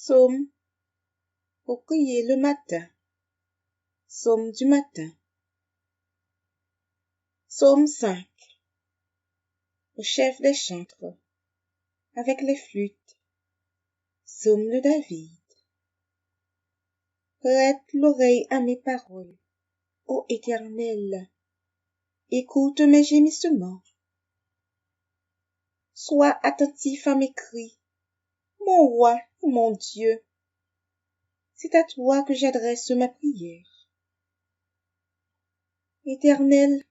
Psaume pour prier le matin. Psaume du matin. Psaume 5. Au chef des chantres, avec les flûtes. Psaume de David. Prête l'oreille à mes paroles, ô Éternel. Écoute mes gémissements. Sois attentif à mes cris, mon roi et mon Dieu. C'est à toi que j'adresse ma prière. Éternel,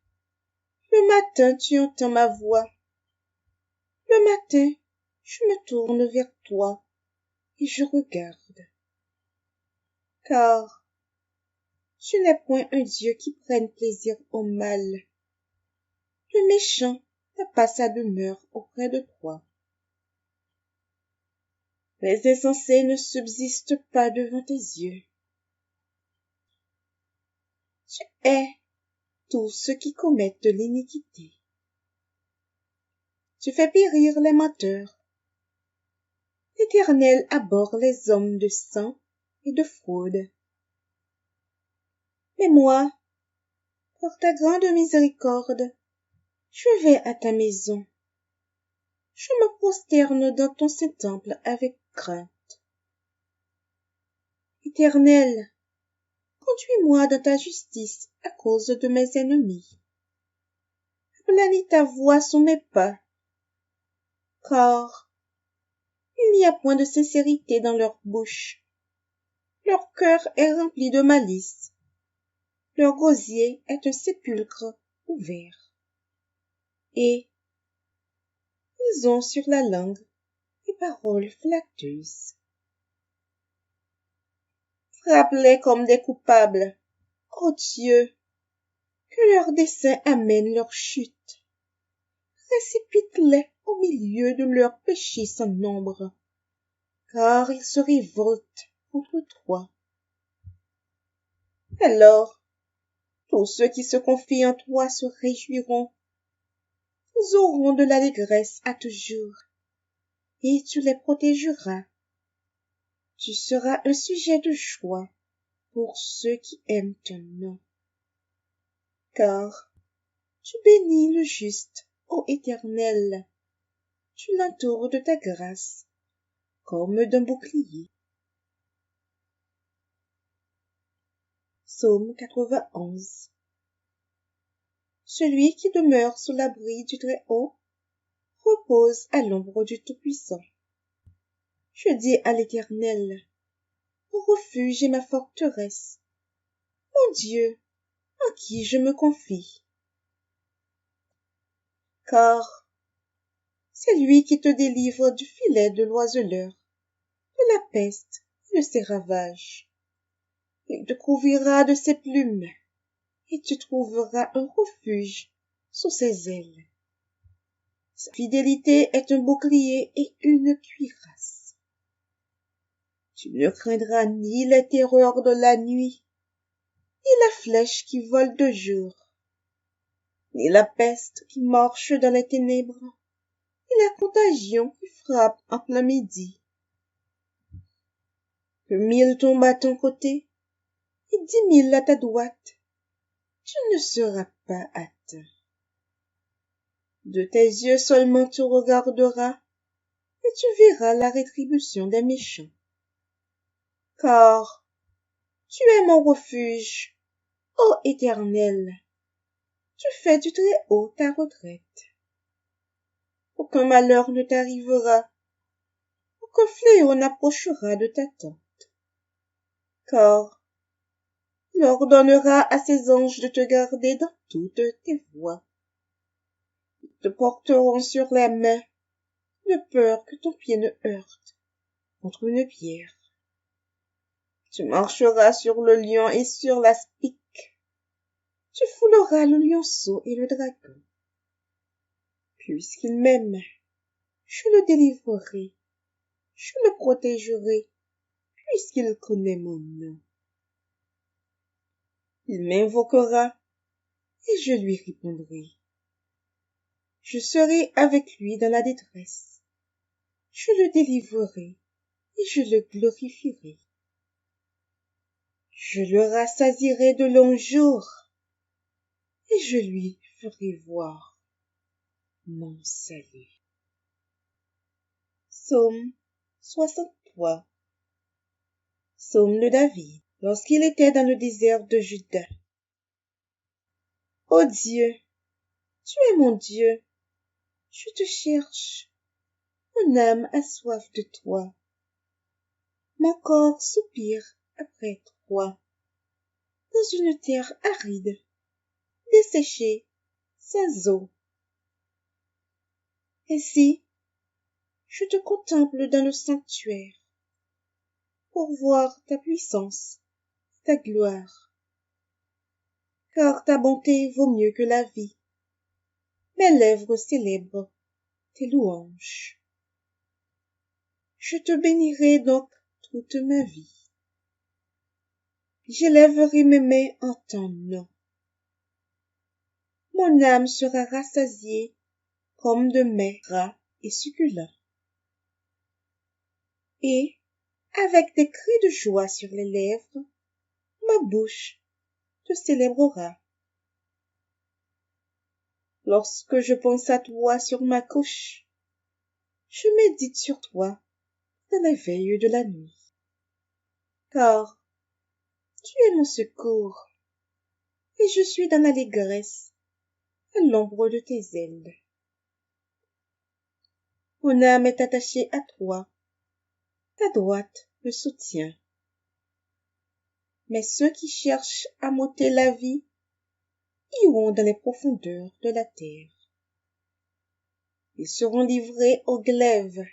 le matin tu entends ma voix. Le matin, je me tourne vers toi et je regarde. Car tu n'es point un Dieu qui prenne plaisir au mal. Le méchant n'a pas sa demeure auprès de toi. Les insensés ne subsistent pas devant tes yeux. Tu hais tous ceux qui commettent de l'iniquité. Tu fais périr les menteurs. L'Éternel abhorre les hommes de sang et de fraude. Mais moi, par ta grande miséricorde, je vais à ta maison. Je me prosterne dans ton saint temple avec crainte. Éternel, conduis-moi dans ta justice à cause de mes ennemis. Aplanis ta voix sous mes pas, car il n'y a point de sincérité dans leur bouche. Leur cœur est rempli de malice. Leur gosier est un sépulcre ouvert. Et ils ont sur la langue des paroles flatteuses. Frappe-les comme des coupables, ô Dieu, que leur dessein amène leur chute. Précipite-les au milieu de leurs péchés sans nombre, car ils se révoltent contre toi. Alors, tous ceux qui se confient en toi se réjouiront. Ils auront de l'allégresse à toujours, et tu les protégeras. Tu seras un sujet de joie pour ceux qui aiment ton nom. Car tu bénis le juste, ô Éternel. Tu l'entoures de ta grâce, comme d'un bouclier. Psaume 91. Celui qui demeure sous l'abri du Très-Haut repose à l'ombre du Tout-Puissant. Je dis à l'Éternel, mon refuge et ma forteresse, mon Dieu, en qui je me confie. Car c'est lui qui te délivre du filet de l'oiseleur, de la peste et de ses ravages. Il te couvrira de ses plumes, et tu trouveras un refuge sous ses ailes. Sa fidélité est un bouclier et une cuirasse. Tu ne craindras ni les terreurs de la nuit, ni la flèche qui vole de jour, ni la peste qui marche dans les ténèbres, ni la contagion qui frappe en plein midi. Que 1000 tombent à ton côté et 10 000 à ta droite, tu ne seras pas atteint. De tes yeux seulement tu regarderas, et tu verras la rétribution des méchants. Car tu es mon refuge, ô Éternel. Tu fais du Très-Haut ta retraite. Aucun malheur ne t'arrivera, aucun fléau n'approchera de ta tente. Car il ordonnera à ses anges de te garder dans toutes tes voies. Ils te porteront sur les mains, de peur que ton pied ne heurte contre une pierre. Tu marcheras sur le lion et sur l'aspic. Tu fouleras le lionceau et le dragon. Puisqu'il m'aime, je le délivrerai, je le protégerai, puisqu'il connaît mon nom. Il m'invoquera, et je lui répondrai. Je serai avec lui dans la détresse. Je le délivrerai, et je le glorifierai. Je le rassasierai de longs jours, et je lui ferai voir mon salut. Psaume 63. Psaume de David, lorsqu'il était dans le désert de Juda. Ô Dieu, tu es mon Dieu, je te cherche. Mon âme a soif de toi. Mon corps soupire après toi, dans une terre aride, desséchée, sans eau. Ainsi, je te contemple dans le sanctuaire, pour voir ta puissance, ta gloire. Car ta bonté vaut mieux que la vie. Mes lèvres célèbrent tes louanges. Je te bénirai donc toute ma vie. J'élèverai mes mains en ton nom. Mon âme sera rassasiée comme de mets gras et succulents. Et, avec des cris de joie sur les lèvres, ma bouche te célébrera. Lorsque je pense à toi sur ma couche, je médite sur toi dans les veilles de la nuit. Car tu es mon secours, et je suis dans l'allégresse à l'ombre de tes ailes. Mon âme est attachée à toi, ta droite me soutient. Mais ceux qui cherchent à m'ôter la vie iront dans les profondeurs de la terre. Ils seront livrés au glaive,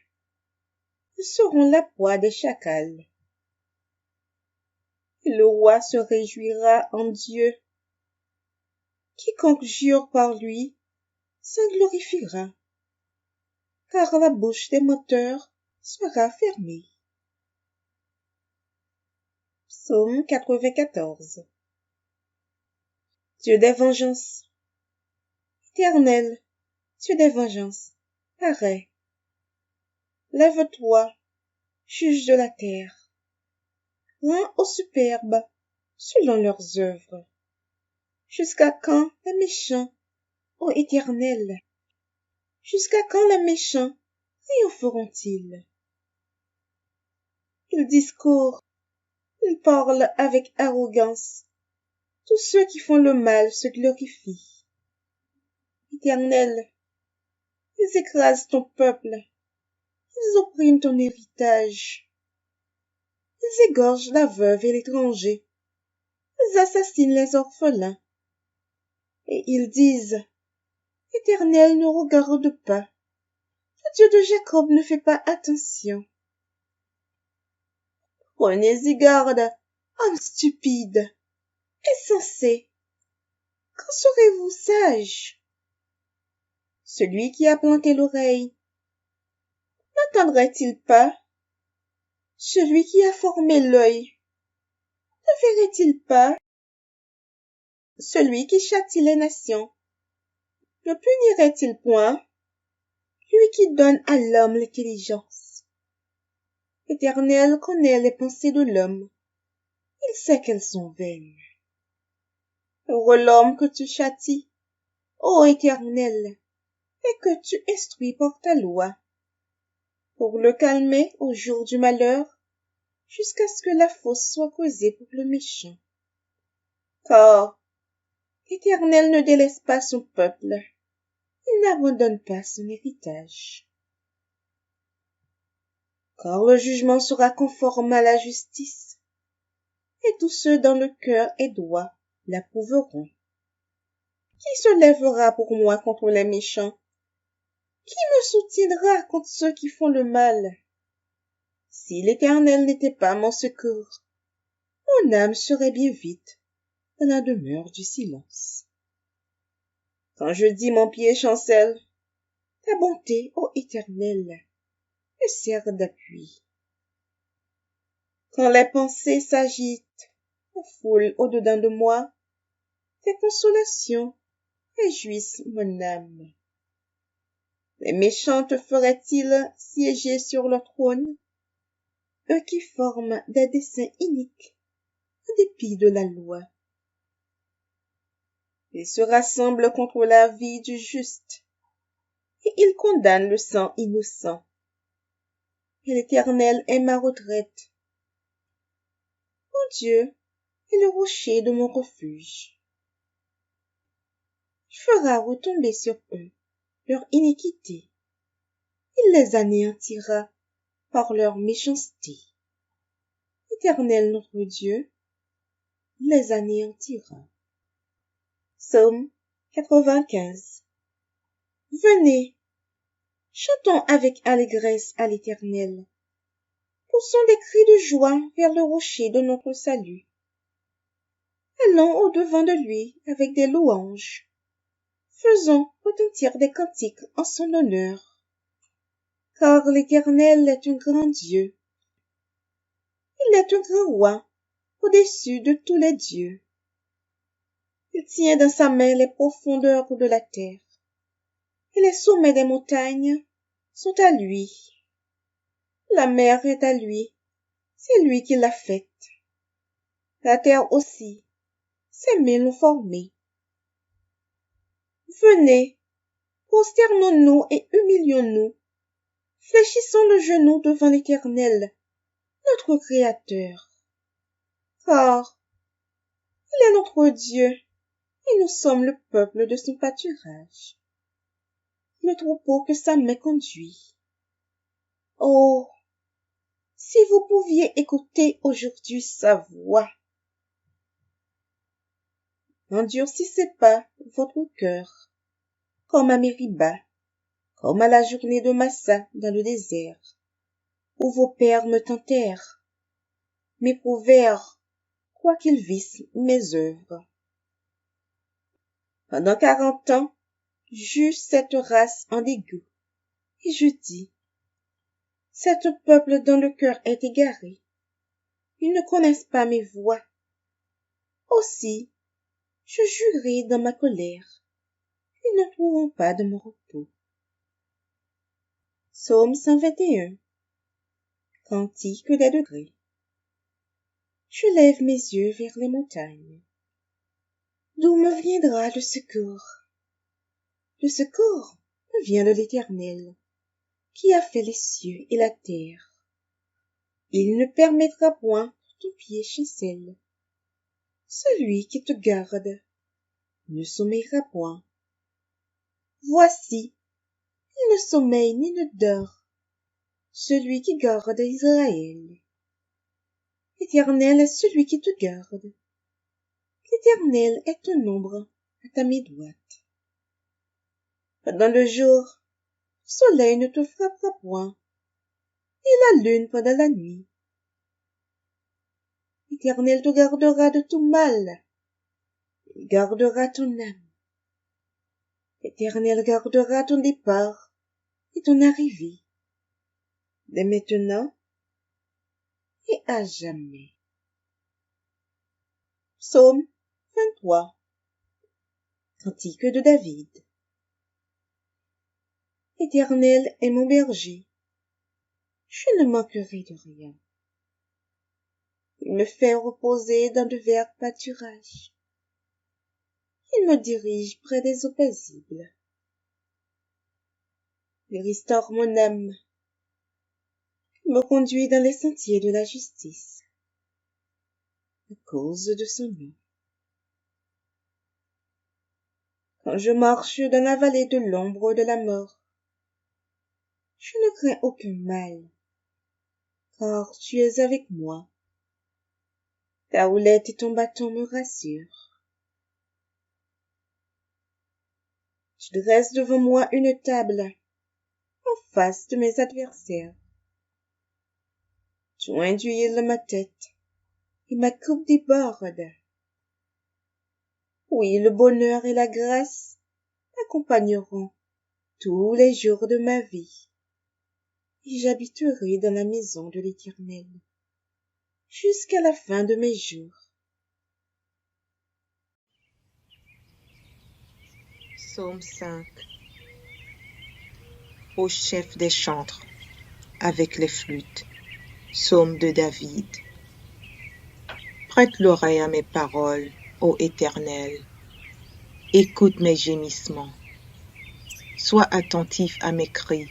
ils seront la proie des chacals. Et le roi se réjouira en Dieu. Quiconque jure par lui s'en glorifiera, car la bouche des menteurs sera fermée. Psaume 94. Dieu des vengeances. Éternel, Dieu des vengeances, parais. Lève-toi, juge de la terre. Rends aux superbes selon leurs œuvres. Jusqu'à quand les méchants, ô Éternel? Jusqu'à quand les méchants triompheront-ils? Ils discourent, ils parlent avec arrogance. Tous ceux qui font le mal se glorifient. Éternel, ils écrasent ton peuple, ils oppriment ton héritage. Ils égorgent la veuve et l'étranger, ils assassinent les orphelins. Et ils disent, Éternel ne regarde pas, le Dieu de Jacob ne fait pas attention. Prenez-y garde, hommes stupides, insensés. Quand serez-vous sages? Celui qui a planté l'oreille, n'entendrait-il pas? Celui qui a formé l'œil, ne verrait-il pas? Celui qui châtie les nations, ne punirait-il point? Lui qui donne à l'homme l'intelligence. L'Éternel connaît les pensées de l'homme, il sait qu'elles sont vaines. Heureux l'homme que tu châties, ô Éternel, et que tu instruis par ta loi, pour le calmer au jour du malheur, jusqu'à ce que la fosse soit causée pour le méchant. Car l'Éternel ne délaisse pas son peuple, il n'abandonne pas son héritage. Car le jugement sera conforme à la justice, et tous ceux dont le cœur est droit l'approuveront. Qui se lèvera pour moi contre les méchants? Qui me soutiendra contre ceux qui font le mal? Si l'Éternel n'était pas mon secours, mon âme serait bien vite dans la demeure du silence. Quand je dis mon pied chancelle, ta bonté, ô Éternel, me sert d'appui. Quand les pensées s'agitent en foule au-dedans de moi, tes consolations réjouissent mon âme. Les méchants te feraient-ils siéger sur leur trône? eux qui forment des desseins iniques en dépit de la loi. Ils se rassemblent contre la vie du juste, et ils condamnent le sang innocent. Et l'Éternel est ma retraite. Mon Dieu est le rocher de mon refuge. Il fera retomber sur eux leur iniquité. Il les anéantira par leur méchanceté. L'Éternel notre Dieu les anéantira. Psaume 95. Venez, chantons avec allégresse à l'Éternel. Poussons des cris de joie vers le rocher de notre salut. Allons au-devant de lui avec des louanges. Faisons retentir des cantiques en son honneur. Car l'Éternel est un grand Dieu. Il est un grand roi, au-dessus de tous les dieux. Il tient dans sa main les profondeurs de la terre, et les sommets des montagnes sont à lui. La mer est à lui, c'est lui qui l'a faite. La terre aussi, ses mains l'ont formée. Venez, prosternons-nous et humilions-nous, fléchissons le genou devant l'Éternel, notre Créateur. Car il est notre Dieu, et nous sommes le peuple de son pâturage, le troupeau que sa main conduit. Oh, si vous pouviez écouter aujourd'hui sa voix! N'endurcissez pas votre cœur, comme à Mériba, comme à la journée de Massa dans le désert, où vos pères me tentèrent, m'éprouvèrent, quoiqu'ils vissent mes œuvres. Pendant 40 ans, j'eus cette race en dégoût, et je dis, cet peuple dont le cœur est égaré, ils ne connaissent pas mes voies. Aussi, je jurai dans ma colère, ils ne trouveront pas de mon repos. Psaume 121. Cantique des degrés. Je lève mes yeux vers les montagnes. D'où me viendra le secours? Le secours me vient de l'Éternel, qui a fait les cieux et la terre. Il ne permettra point que ton pied chancelle. Celui qui te garde ne sommeillera point. Voici, il ne sommeille ni ne dort, celui qui garde Israël. L'Éternel est celui qui te garde. L'Éternel est ton ombre à ta main droite. Pendant le jour, le soleil ne te frappera point, et la lune pendant la nuit. L'Éternel te gardera de tout mal. Il gardera ton âme. L'Éternel gardera ton départ et ton arrivée, dès maintenant et à jamais. Psaume 23. Cantique de David. L'Éternel est mon berger. Je ne manquerai de rien. Il me fait reposer dans de verts pâturages. Il me dirige près des eaux paisibles. Il restaure mon âme. Il me conduit dans les sentiers de la justice, à cause de son nom. Quand je marche dans la vallée de l'ombre de la mort, je ne crains aucun mal, car tu es avec moi. Ta houlette et ton bâton me rassurent. Tu dresses devant moi une table, en face de mes adversaires. Tu induis ma tête, et ma coupe déborde. Oui, le bonheur et la grâce m'accompagneront tous les jours de ma vie, et j'habiterai dans la maison de l'Éternel jusqu'à la fin de mes jours. Psaume 5. Au chef des chantres, avec les flûtes, Psaume de David. Prête l'oreille à mes paroles, ô Éternel. Écoute mes gémissements. Sois attentif à mes cris,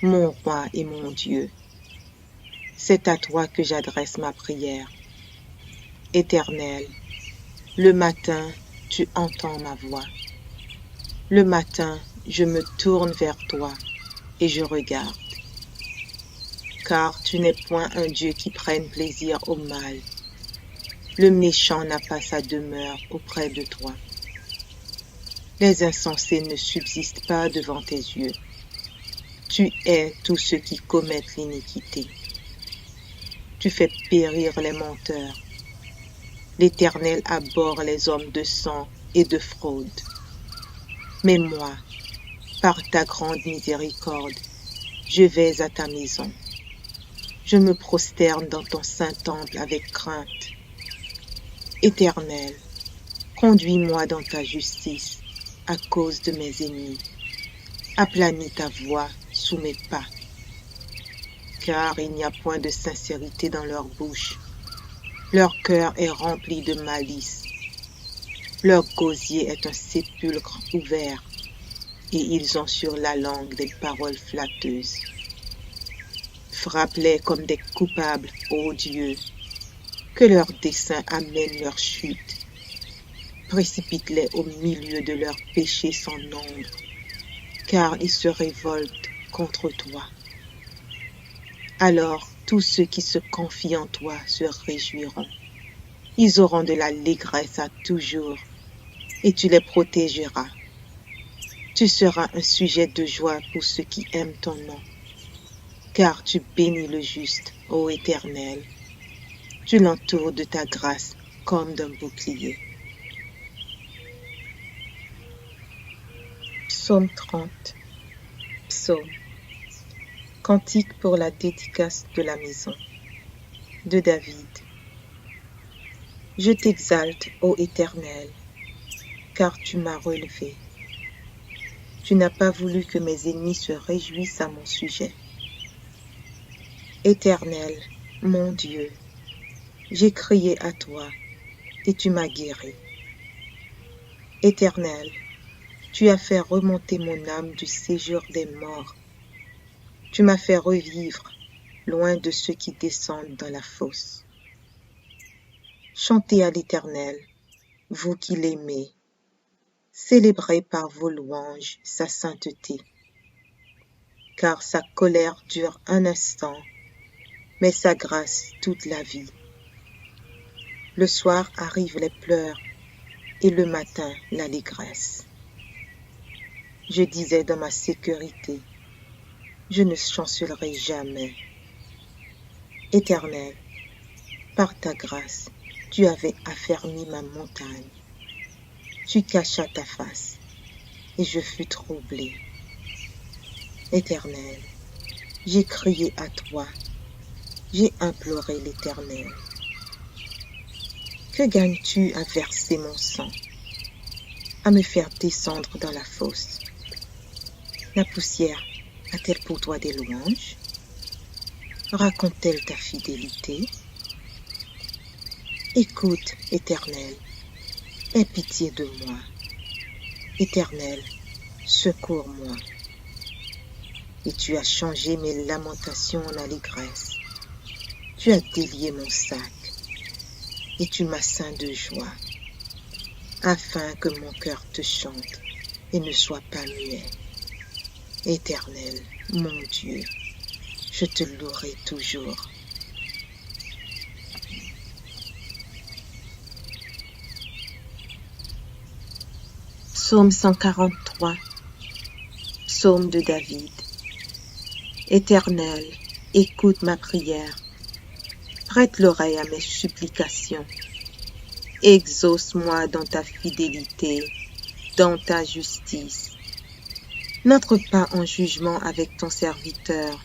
mon roi et mon Dieu. C'est à toi que j'adresse ma prière. Éternel, le matin, tu entends ma voix. Le matin, je me tourne vers toi et je regarde. Car tu n'es point un Dieu qui prenne plaisir au mal. Le méchant n'a pas sa demeure auprès de toi. Les insensés ne subsistent pas devant tes yeux. Tu hais tous ceux qui commettent l'iniquité. Tu fais périr les menteurs. L'Éternel abhorre les hommes de sang et de fraude. Mais moi, par ta grande miséricorde, je vais à ta maison. Je me prosterne dans ton saint temple avec crainte. Éternel, conduis-moi dans ta justice à cause de mes ennemis. Aplanis ta voix sous mes pas, car il n'y a point de sincérité dans leur bouche. Leur cœur est rempli de malice. Leur gosier est un sépulcre ouvert, et ils ont sur la langue des paroles flatteuses. Frappe-les comme des coupables, ô Dieu, que leurs desseins amènent leur chute. Précipite-les au milieu de leurs péchés sans nombre, car ils se révoltent contre toi. Alors tous ceux qui se confient en toi se réjouiront. Ils auront de l'allégresse à toujours, et tu les protégeras. Tu seras un sujet de joie pour ceux qui aiment ton nom, car tu bénis le juste, ô Éternel. Tu l'entoures de ta grâce comme d'un bouclier. Psaume 30. Psaume. Cantique pour la dédicace de la maison. De David. Je t'exalte, ô Éternel, car tu m'as relevé. Tu n'as pas voulu que mes ennemis se réjouissent à mon sujet. Éternel, mon Dieu, j'ai crié à toi et tu m'as guéri. Éternel, tu as fait remonter mon âme du séjour des morts. Tu m'as fait revivre loin de ceux qui descendent dans la fosse. Chantez à l'Éternel, vous qui l'aimez. Célébrez par vos louanges sa sainteté. Car sa colère dure un instant, mais sa grâce toute la vie. Le soir arrivent les pleurs et le matin l'allégresse. Je disais dans ma sécurité, je ne chancellerai jamais. Éternel, par ta grâce, tu avais affermi ma montagne. Tu cachas ta face, et je fus troublé. Éternel, j'ai crié à toi, j'ai imploré l'Éternel. Que gagnes-tu à verser mon sang, à me faire descendre dans la fosse? La poussière a-t-elle pour toi des louanges? Raconte-t-elle ta fidélité? Écoute, Éternel, aie pitié de moi. Éternel, secours-moi. Et tu as changé mes lamentations en allégresse. Tu as délié mon sac, et tu m'as ceint de joie, afin que mon cœur te chante et ne soit pas muet. Éternel, mon Dieu, je te louerai toujours. Psaume 143. Psaume de David. Éternel, écoute ma prière. Prête l'oreille à mes supplications. Exauce-moi dans ta fidélité, dans ta justice. N'entre pas en jugement avec ton serviteur,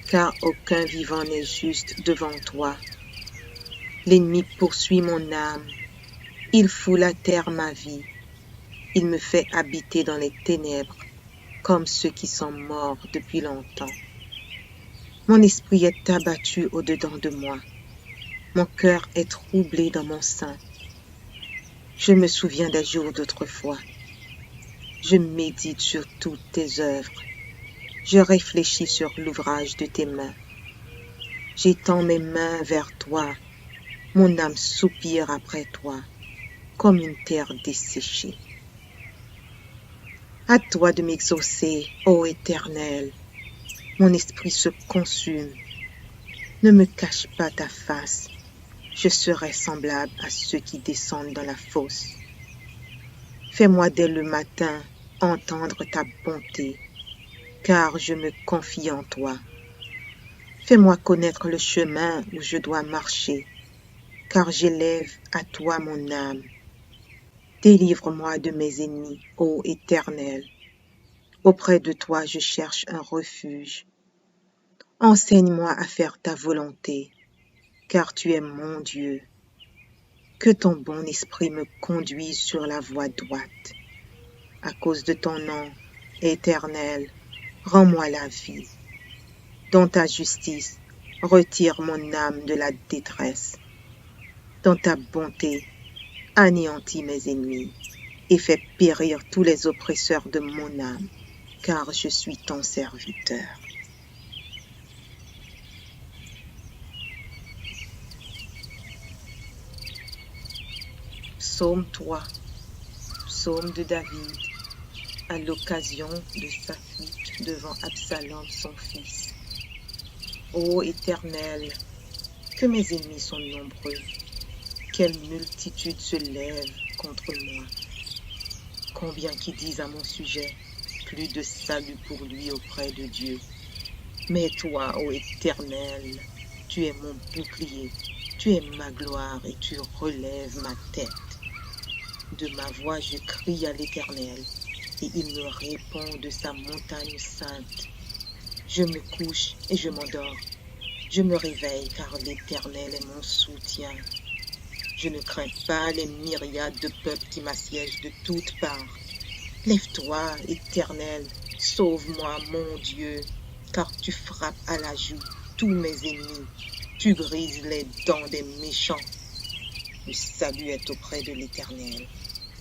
car aucun vivant n'est juste devant toi. L'ennemi poursuit mon âme, il foule à terre ma vie, il me fait habiter dans les ténèbres, comme ceux qui sont morts depuis longtemps. Mon esprit est abattu au-dedans de moi. Mon cœur est troublé dans mon sein. Je me souviens des jours d'autrefois. Je médite sur toutes tes œuvres. Je réfléchis sur l'ouvrage de tes mains. J'étends mes mains vers toi. Mon âme soupire après toi, comme une terre desséchée. À toi de m'exaucer, ô Éternel. Mon esprit se consume. Ne me cache pas ta face. Je serai semblable à ceux qui descendent dans la fosse. Fais-moi dès le matin entendre ta bonté, car je me confie en toi. Fais-moi connaître le chemin où je dois marcher, car j'élève à toi mon âme. Délivre-moi de mes ennemis, ô Éternel. Auprès de toi je cherche un refuge. Enseigne-moi à faire ta volonté, car tu es mon Dieu. Que ton bon esprit me conduise sur la voie droite. À cause de ton nom, Éternel, rends-moi la vie. Dans ta justice, retire mon âme de la détresse. Dans ta bonté, anéantis mes ennemis et fais périr tous les oppresseurs de mon âme, car je suis ton serviteur. Psaume 3, psaume de David, à l'occasion de sa fuite devant Absalom son fils. Ô Éternel, que mes ennemis sont nombreux, quelle multitude se lève contre moi. Combien qui disent à mon sujet, plus de salut pour lui auprès de Dieu. Mais toi, ô Éternel, tu es mon bouclier, tu es ma gloire et tu relèves ma tête. De ma voix je crie à l'Éternel, et il me répond de sa montagne sainte. Je me couche et je m'endors. Je me réveille car l'Éternel est mon soutien. Je ne crains pas les myriades de peuples qui m'assiègent de toutes parts. Lève-toi, Éternel, sauve-moi, mon Dieu, car tu frappes à la joue tous mes ennemis. Tu brises les dents des méchants. Le salut est auprès de l'Éternel.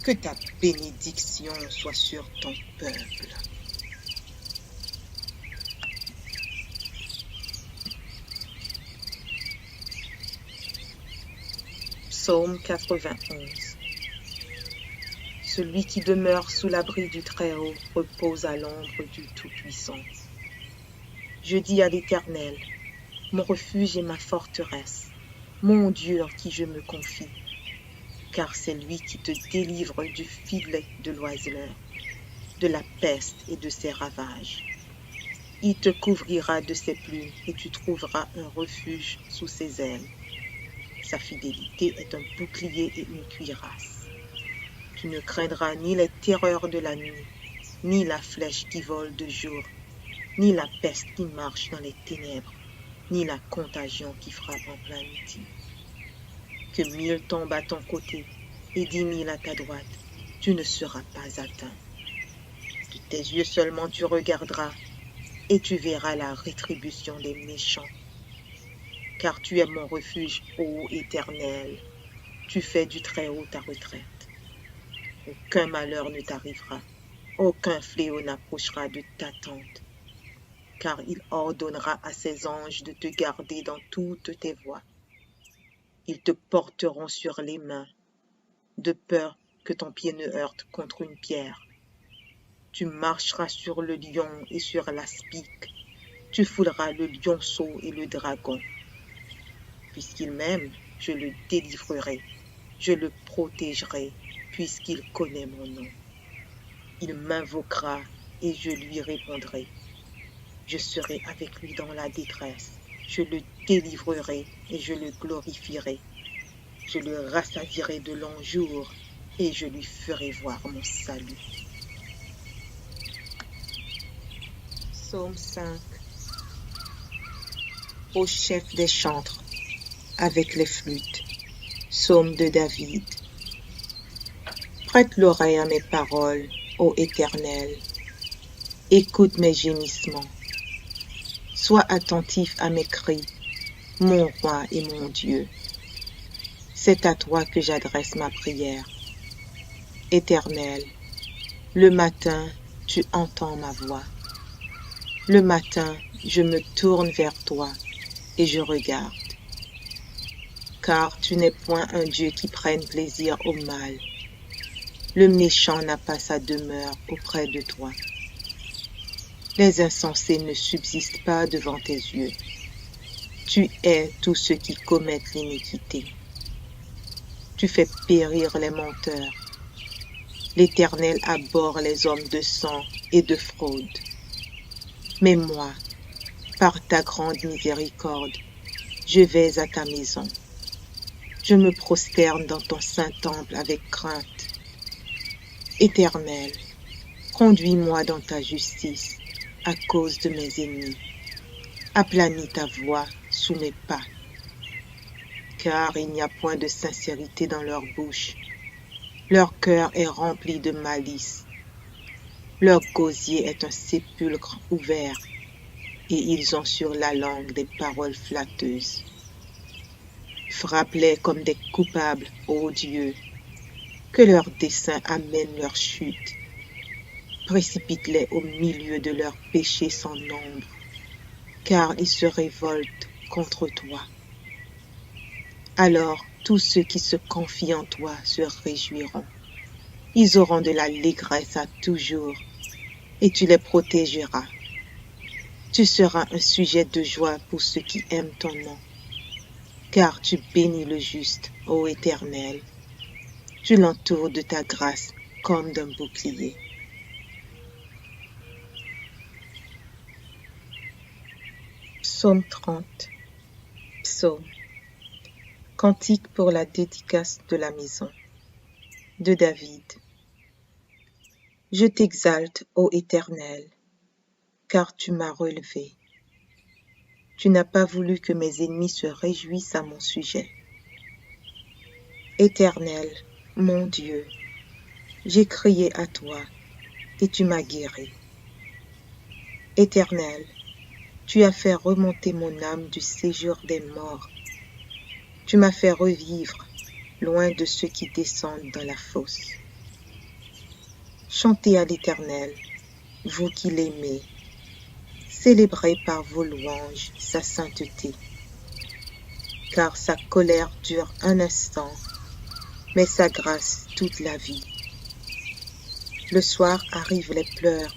Que ta bénédiction soit sur ton peuple. Psaume 91. Celui qui demeure sous l'abri du Très-Haut repose à l'ombre du Tout-Puissant. Je dis à l'Éternel, mon refuge et ma forteresse, mon Dieu en qui je me confie, car c'est lui qui te délivre du filet de l'oiseleur, de la peste et de ses ravages. Il te couvrira de ses plumes et tu trouveras un refuge sous ses ailes. Sa fidélité est un bouclier et une cuirasse. Tu ne craindras ni les terreurs de la nuit, ni la flèche qui vole de jour, ni la peste qui marche dans les ténèbres, ni la contagion qui frappe en plein midi. Que 1000 tombent à ton côté et 10 000 à ta droite, tu ne seras pas atteint. De tes yeux seulement tu regarderas et tu verras la rétribution des méchants. Car tu es mon refuge, ô Éternel, tu fais du Très-Haut ta retraite. Aucun malheur ne t'arrivera, aucun fléau n'approchera de ta tente, car il ordonnera à ses anges de te garder dans toutes tes voies. Ils te porteront sur les mains, de peur que ton pied ne heurte contre une pierre. Tu marcheras sur le lion et sur l'aspic, tu fouleras le lionceau et le dragon. Puisqu'il m'aime, je le délivrerai, je le protégerai, puisqu'il connaît mon nom. Il m'invoquera et je lui répondrai. Je serai avec lui dans la détresse, je le délivrerai et je le glorifierai. Je le rassasirai de longs jours et je lui ferai voir mon salut. Psaume 5. Au chef des chantres, avec les flûtes. Psaume de David. Prête l'oreille à mes paroles, ô Éternel. Écoute mes gémissements. Sois attentif à mes cris, mon roi et mon Dieu. C'est à toi que j'adresse ma prière. Éternel, le matin, tu entends ma voix. Le matin, je me tourne vers toi et je regarde. Car tu n'es point un Dieu qui prenne plaisir au mal. Le méchant n'a pas sa demeure auprès de toi. Les insensés ne subsistent pas devant tes yeux. Tu hais tous ceux qui commettent l'iniquité. Tu fais périr les menteurs. L'Éternel abhorre les hommes de sang et de fraude. Mais moi, par ta grande miséricorde, je vais à ta maison. Je me prosterne dans ton saint temple avec crainte. Éternel, conduis-moi dans ta justice à cause de mes ennemis. Aplanis ta voix sous mes pas. Car il n'y a point de sincérité dans leur bouche. Leur cœur est rempli de malice. Leur gosier est un sépulcre ouvert, et ils ont sur la langue des paroles flatteuses. Frappe-les comme des coupables, ô Dieu, que leurs desseins amènent leur chute. Précipite-les au milieu de leurs péchés sans nombre, car ils se révoltent contre toi. Alors tous ceux qui se confient en toi se réjouiront. Ils auront de l'allégresse à toujours, et tu les protégeras. Tu seras un sujet de joie pour ceux qui aiment ton nom, car tu bénis le juste, ô Éternel. Tu l'entoures de ta grâce comme d'un bouclier. Psaume 30. Psaume. Cantique pour la dédicace de la maison. De David. Je t'exalte, ô Éternel, car tu m'as relevé. Tu n'as pas voulu que mes ennemis se réjouissent à mon sujet. Éternel, mon Dieu, j'ai crié à toi, et tu m'as guéri. Éternel, tu as fait remonter mon âme du séjour des morts. Tu m'as fait revivre, loin de ceux qui descendent dans la fosse. Chantez à l'Éternel, vous qui l'aimez. Célébrez par vos louanges sa sainteté. Car sa colère dure un instant, mais sa grâce toute la vie. Le soir arrivent les pleurs,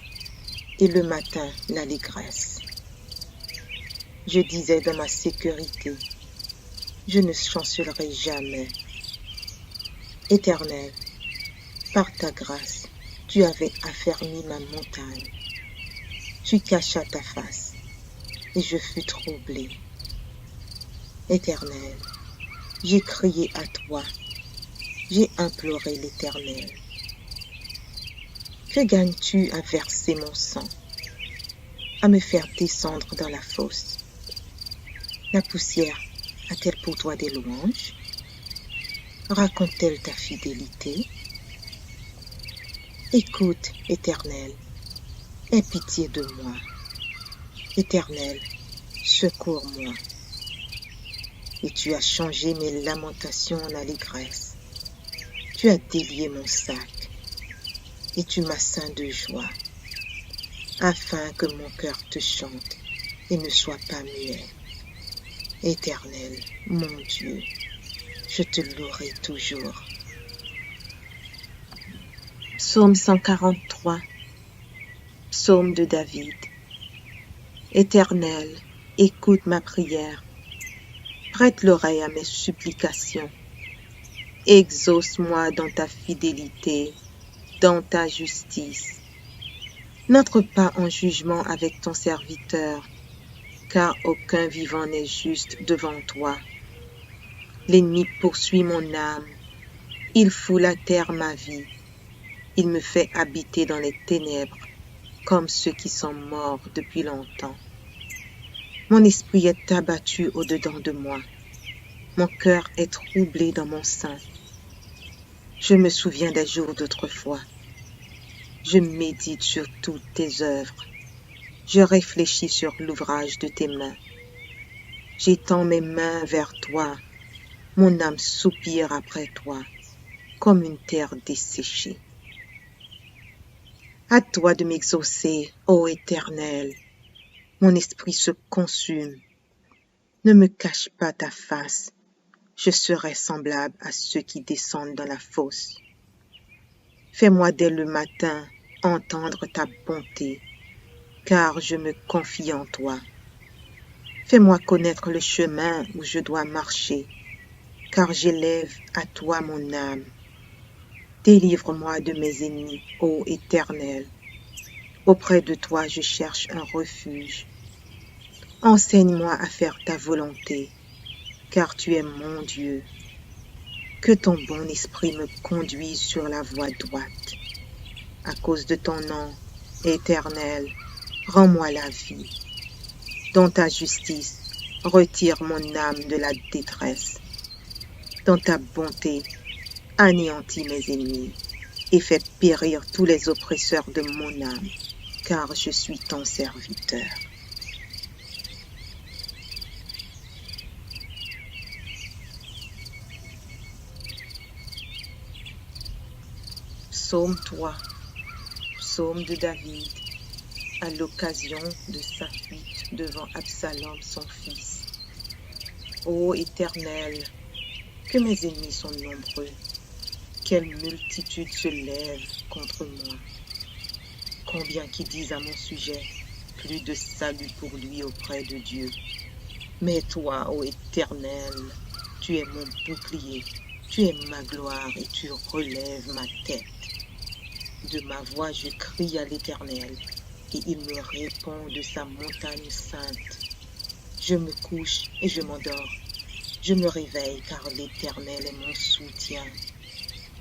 et le matin l'allégresse. Je disais dans ma sécurité, je ne chancellerai jamais. Éternel, par ta grâce, tu avais affermi ma montagne. Tu cachas ta face, et je fus troublé. Éternel, j'ai crié à toi, j'ai imploré l'Éternel. Que gagnes-tu à verser mon sang, à me faire descendre dans la fosse? La poussière a-t-elle pour toi des louanges? Raconte-t-elle ta fidélité? Écoute, Éternel, aie pitié de moi. Éternel, secours-moi. Et tu as changé mes lamentations en allégresse. Tu as délié mon sac, et tu m'as ceint de joie, afin que mon cœur te chante et ne soit pas muet. Éternel, mon Dieu, je te louerai toujours. Psaume 143. Psaume de David. Éternel, écoute ma prière. Prête l'oreille à mes supplications. Exauce-moi dans ta fidélité, dans ta justice. N'entre pas en jugement avec ton serviteur, car aucun vivant n'est juste devant toi. L'ennemi poursuit mon âme, il foule à terre ma vie, il me fait habiter dans les ténèbres, comme ceux qui sont morts depuis longtemps. Mon esprit est abattu au-dedans de moi, mon cœur est troublé dans mon sein. Je me souviens des jours d'autrefois, je médite sur toutes tes œuvres. Je réfléchis sur l'ouvrage de tes mains. J'étends mes mains vers toi. Mon âme soupire après toi, comme une terre desséchée. À toi de m'exaucer, ô Éternel. Mon esprit se consume. Ne me cache pas ta face. Je serai semblable à ceux qui descendent dans la fosse. Fais-moi dès le matin entendre ta bonté, car je me confie en toi. Fais-moi connaître le chemin où je dois marcher, car j'élève à toi mon âme. Délivre-moi de mes ennemis, ô Éternel. Auprès de toi je cherche un refuge. Enseigne-moi à faire ta volonté, car tu es mon Dieu. Que ton bon esprit me conduise sur la voie droite. À cause de ton nom, Éternel, rends-moi la vie. Dans ta justice, retire mon âme de la détresse. Dans ta bonté, anéantis mes ennemis et fais périr tous les oppresseurs de mon âme, car je suis ton serviteur. Psaume 3, psaume de David, à l'occasion de sa fuite devant Absalom son fils. Ô Éternel, que mes ennemis sont nombreux, quelle multitude se lève contre moi. Combien qui disent à mon sujet, plus de salut pour lui auprès de Dieu. Mais toi, ô Éternel, tu es mon bouclier, tu es ma gloire et tu relèves ma tête. De ma voix je crie à l'Éternel, et il me répond de sa montagne sainte. Je me couche et je m'endors. Je me réveille car l'Éternel est mon soutien.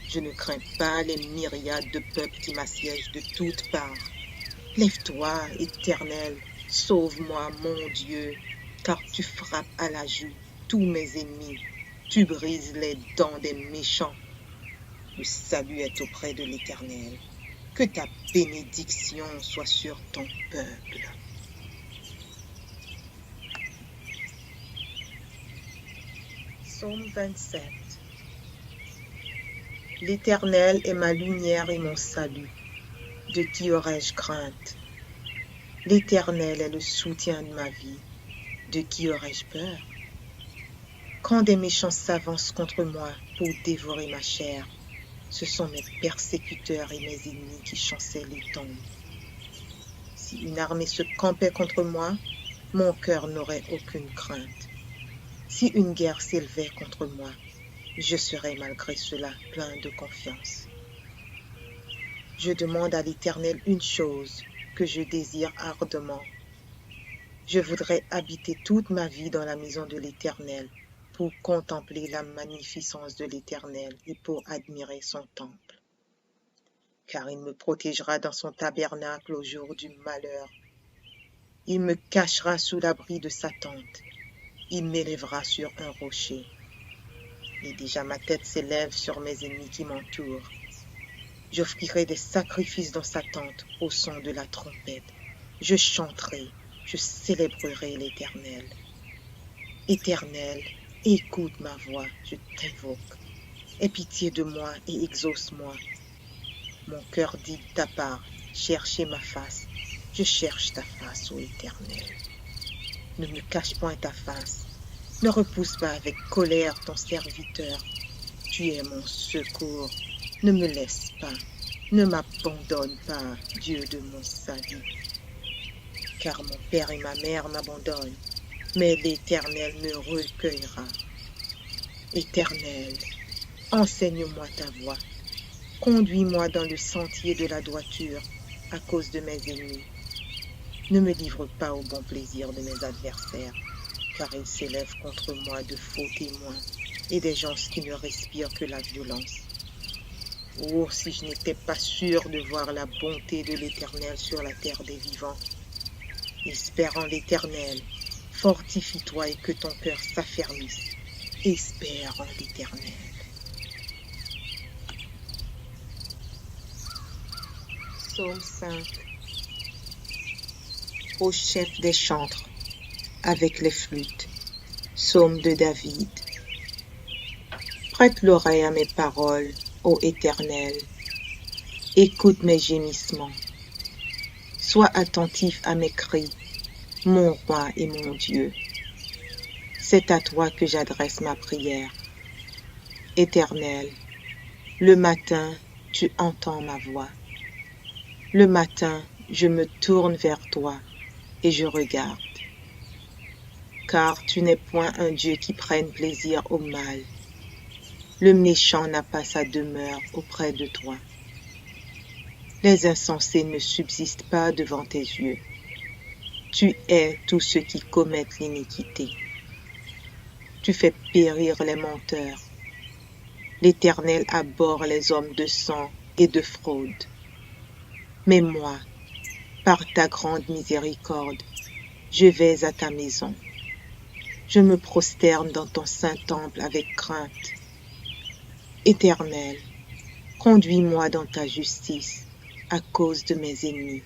Je ne crains pas les myriades de peuples qui m'assiègent de toutes parts. Lève-toi, Éternel, sauve-moi, mon Dieu, car tu frappes à la joue tous mes ennemis. Tu brises les dents des méchants. Le salut est auprès de l'Éternel. Que ta bénédiction soit sur ton peuple. Psaume 27. L'Éternel est ma lumière et mon salut. De qui aurais-je crainte? L'Éternel est le soutien de ma vie. De qui aurais-je peur? Quand des méchants s'avancent contre moi pour dévorer ma chair, ce sont mes persécuteurs et mes ennemis qui chancellent et tombent. Si une armée se campait contre moi, mon cœur n'aurait aucune crainte. Si une guerre s'élevait contre moi, je serais malgré cela plein de confiance. Je demande à l'Éternel une chose que je désire ardemment. Je voudrais habiter toute ma vie dans la maison de l'Éternel pour contempler la magnificence de l'Éternel et pour admirer son temple. Car il me protégera dans son tabernacle au jour du malheur. Il me cachera sous l'abri de sa tente. Il m'élèvera sur un rocher. Et déjà ma tête s'élève sur mes ennemis qui m'entourent. J'offrirai des sacrifices dans sa tente au son de la trompette. Je chanterai, je célébrerai l'Éternel. Éternel, écoute ma voix, je t'invoque. Aie pitié de moi et exauce-moi. Mon cœur dit de ta part, cherchez ma face. Je cherche ta face, ô Éternel. Ne me cache point ta face. Ne repousse pas avec colère ton serviteur. Tu es mon secours. Ne me laisse pas. Ne m'abandonne pas, Dieu de mon salut. Car mon père et ma mère m'abandonnent, mais l'Éternel me recueillera. Éternel, enseigne-moi ta voie. Conduis-moi dans le sentier de la droiture à cause de mes ennemis. Ne me livre pas au bon plaisir de mes adversaires, car ils s'élèvent contre moi de faux témoins et des gens qui ne respirent que la violence. Oh, si je n'étais pas sûr de voir la bonté de l'Éternel sur la terre des vivants. Espère en l'Éternel, fortifie-toi et que ton cœur s'affermisse. Espère en l'Éternel. Psaume 5. Au chef des chantres, avec les flûtes. Psaume de David. Prête l'oreille à mes paroles, ô Éternel. Écoute mes gémissements. Sois attentif à mes cris, mon roi et mon Dieu. C'est à toi que j'adresse ma prière. Éternel, le matin, tu entends ma voix. Le matin, je me tourne vers toi et je regarde. Car tu n'es point un Dieu qui prenne plaisir au mal. Le méchant n'a pas sa demeure auprès de toi. Les insensés ne subsistent pas devant tes yeux. Tu hais tous ceux qui commettent l'iniquité. Tu fais périr les menteurs. L'Éternel abhorre les hommes de sang et de fraude. Mais moi, par ta grande miséricorde, je vais à ta maison. Je me prosterne dans ton saint temple avec crainte. Éternel, conduis-moi dans ta justice à cause de mes ennemis.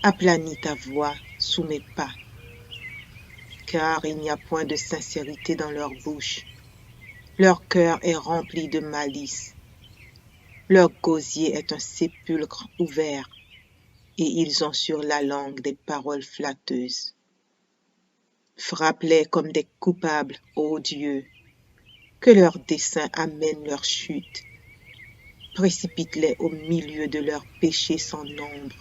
Aplanis ta voix sous mes pas, car il n'y a point de sincérité dans leur bouche. Leur cœur est rempli de malice. Leur gosier est un sépulcre ouvert, et ils ont sur la langue des paroles flatteuses. Frappe-les comme des coupables, ô Dieu, que leur dessein amène leur chute. Précipite-les au milieu de leurs péchés sans nombre,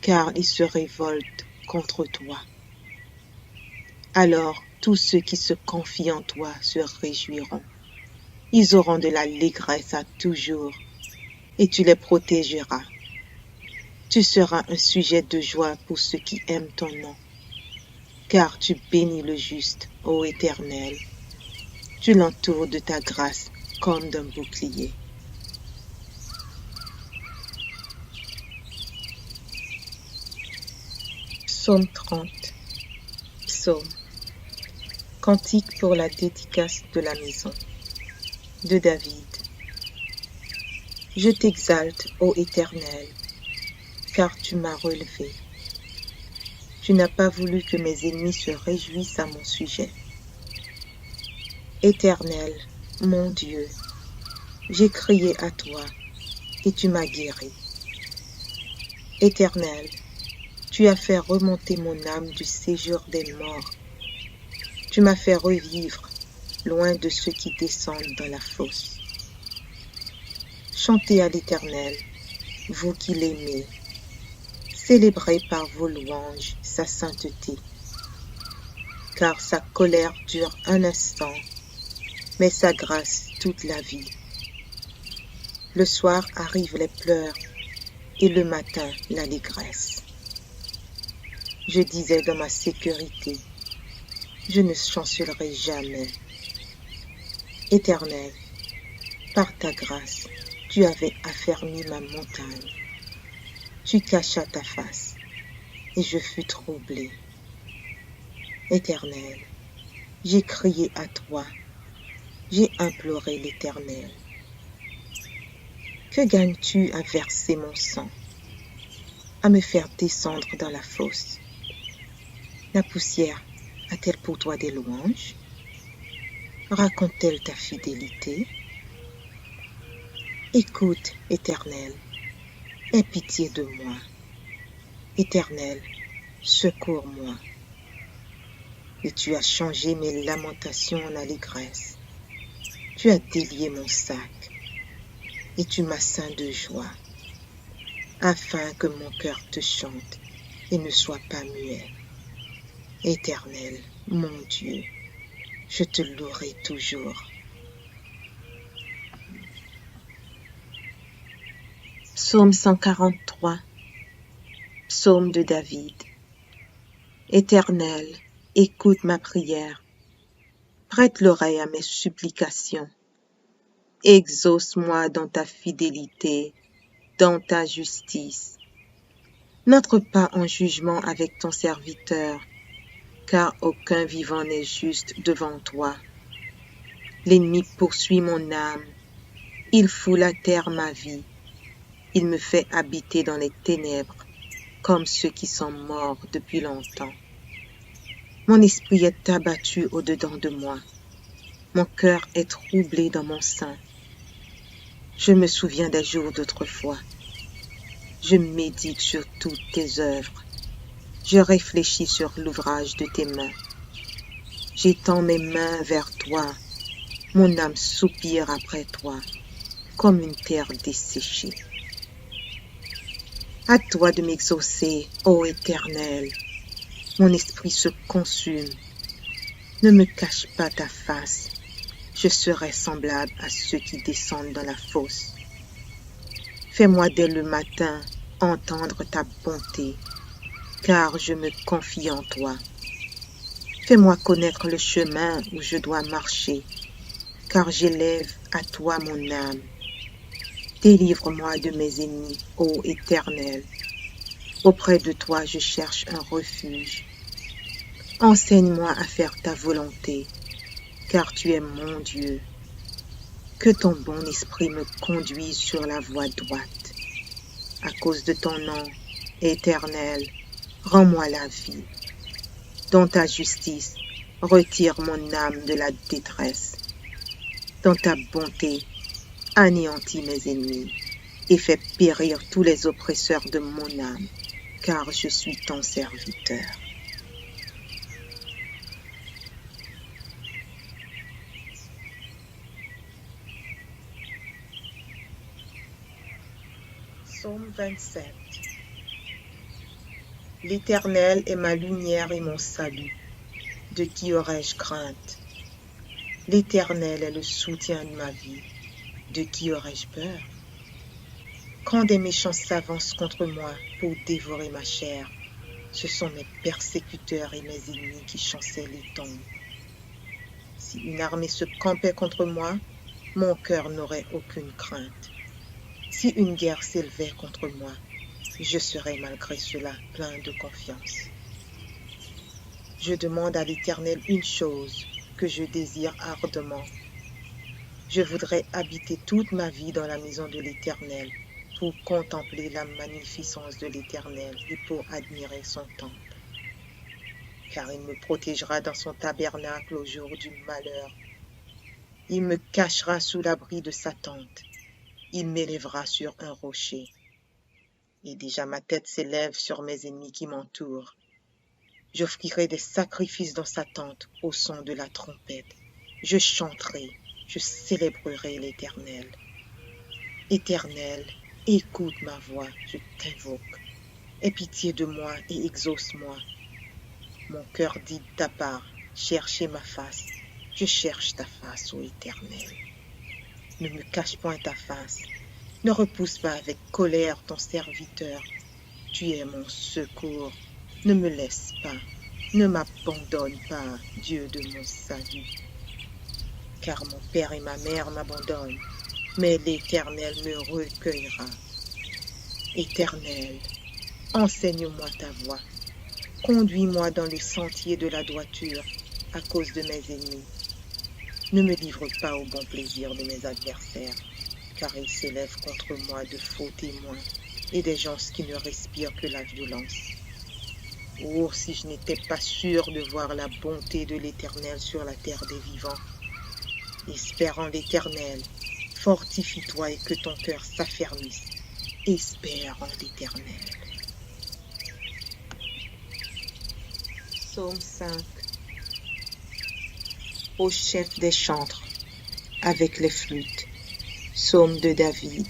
car ils se révoltent contre toi. Alors tous ceux qui se confient en toi se réjouiront. Ils auront de l'allégresse à toujours, et tu les protégeras. Tu seras un sujet de joie pour ceux qui aiment ton nom, car tu bénis le juste, ô Éternel. Tu l'entoures de ta grâce comme d'un bouclier. Psaume 30. Psaume. Cantique pour la dédicace de la maison. De David. Je t'exalte, ô Éternel, car tu m'as relevé. Tu n'as pas voulu que mes ennemis se réjouissent à mon sujet. Éternel, mon Dieu, j'ai crié à toi et tu m'as guéri. Éternel, tu as fait remonter mon âme du séjour des morts. Tu m'as fait revivre loin de ceux qui descendent dans la fosse. Chantez à l'Éternel, vous qui l'aimez. Célébrez par vos louanges sa sainteté. Car sa colère dure un instant, mais sa grâce toute la vie. Le soir arrivent les pleurs et le matin l'allégresse. Je disais dans ma sécurité, je ne chancellerai jamais. Éternel, par ta grâce, tu avais affermi ma montagne. Tu cachas ta face, et je fus troublé. Éternel, j'ai crié à toi, j'ai imploré l'Éternel. Que gagnes-tu à verser mon sang, à me faire descendre dans la fosse? La poussière a-t-elle pour toi des louanges? Raconte-t-elle ta fidélité? Écoute, Éternel, aie pitié de moi. Éternel, secours-moi. Et tu as changé mes lamentations en allégresse. Tu as délié mon sac, et tu m'as ceint de joie, afin que mon cœur te chante et ne soit pas muet. Éternel, mon Dieu, je te louerai toujours. Psaume 143. Psaume de David. Éternel, écoute ma prière. Prête l'oreille à mes supplications. Exauce-moi dans ta fidélité, dans ta justice. N'entre pas en jugement avec ton serviteur, car aucun vivant n'est juste devant toi. L'ennemi poursuit mon âme, il foule à terre ma vie, il me fait habiter dans les ténèbres, comme ceux qui sont morts depuis longtemps. Mon esprit est abattu au-dedans de moi. Mon cœur est troublé dans mon sein. Je me souviens des jours d'autrefois. Je médite sur toutes tes œuvres. Je réfléchis sur l'ouvrage de tes mains. J'étends mes mains vers toi. Mon âme soupire après toi, comme une terre desséchée. À toi de m'exaucer, ô Éternel. Mon esprit se consume. Ne me cache pas ta face. Je serai semblable à ceux qui descendent dans la fosse. Fais-moi dès le matin entendre ta bonté, car je me confie en toi. Fais-moi connaître le chemin où je dois marcher, car j'élève à toi mon âme. Délivre-moi de mes ennemis, ô Éternel. Auprès de toi je cherche un refuge. Enseigne-moi à faire ta volonté, car tu es mon Dieu. Que ton bon esprit me conduise sur la voie droite. À cause de ton nom, Éternel, rends-moi la vie. Dans ta justice, retire mon âme de la détresse. Dans ta bonté, anéantis mes ennemis et fais périr tous les oppresseurs de mon âme, car je suis ton serviteur. Psaume 27. L'Éternel est ma lumière et mon salut. De qui aurais-je crainte? L'Éternel est le soutien de ma vie. De qui aurais-je peur? Quand des méchants s'avancent contre moi pour dévorer ma chair, ce sont mes persécuteurs et mes ennemis qui chancellent et tombent. Si une armée se campait contre moi, mon cœur n'aurait aucune crainte. Si une guerre s'élevait contre moi, je serais malgré cela plein de confiance. Je demande à l'Éternel une chose que je désire ardemment. Je voudrais habiter toute ma vie dans la maison de l'Éternel pour contempler la magnificence de l'Éternel et pour admirer son temple. Car il me protégera dans son tabernacle au jour du malheur. Il me cachera sous l'abri de sa tente. Il m'élèvera sur un rocher. Et déjà ma tête s'élève sur mes ennemis qui m'entourent. J'offrirai des sacrifices dans sa tente au son de la trompette. Je chanterai, je célébrerai l'Éternel. Éternel, écoute ma voix, je t'invoque. Aie pitié de moi et exauce-moi. Mon cœur dit de ta part, cherchez ma face. Je cherche ta face, ô Éternel. Ne me cache point ta face. Ne repousse pas avec colère ton serviteur. Tu es mon secours. Ne me laisse pas. Ne m'abandonne pas, Dieu de mon salut. Car mon père et ma mère m'abandonnent, mais l'Éternel me recueillera. Éternel, enseigne-moi ta voie. Conduis-moi dans le sentier de la droiture à cause de mes ennemis. Ne me livre pas au bon plaisir de mes adversaires, car ils s'élèvent contre moi de faux témoins et des gens qui ne respirent que la violence. Oh, si je n'étais pas sûr de voir la bonté de l'Éternel sur la terre des vivants. Espère en l'Éternel, fortifie-toi et que ton cœur s'affermisse. Espère en l'Éternel. Psaume 5. Au chef des chantres, avec les flûtes. Psaume de David.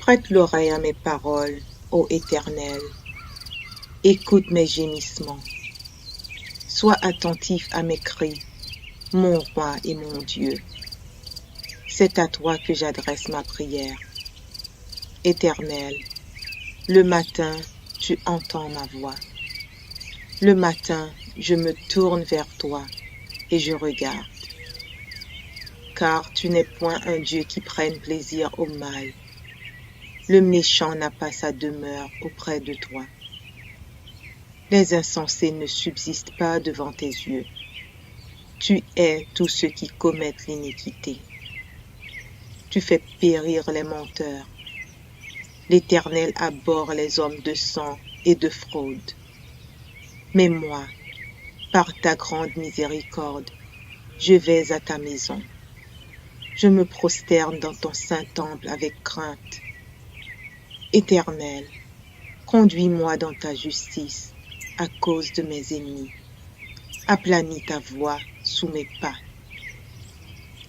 Prête l'oreille à mes paroles, ô Éternel. Écoute mes gémissements. Sois attentif à mes cris, mon roi et mon Dieu. C'est à toi que j'adresse ma prière. Éternel, le matin, tu entends ma voix. Le matin, je me tourne vers toi et je regarde. Car tu n'es point un Dieu qui prenne plaisir au mal. Le méchant n'a pas sa demeure auprès de toi. Les insensés ne subsistent pas devant tes yeux. Tu hais tous ceux qui commettent l'iniquité. Tu fais périr les menteurs. L'Éternel abhorre les hommes de sang et de fraude. Mais moi, par ta grande miséricorde, je vais à ta maison. Je me prosterne dans ton saint temple avec crainte. Éternel, conduis-moi dans ta justice à cause de mes ennemis. Aplanis ta voix sous mes pas.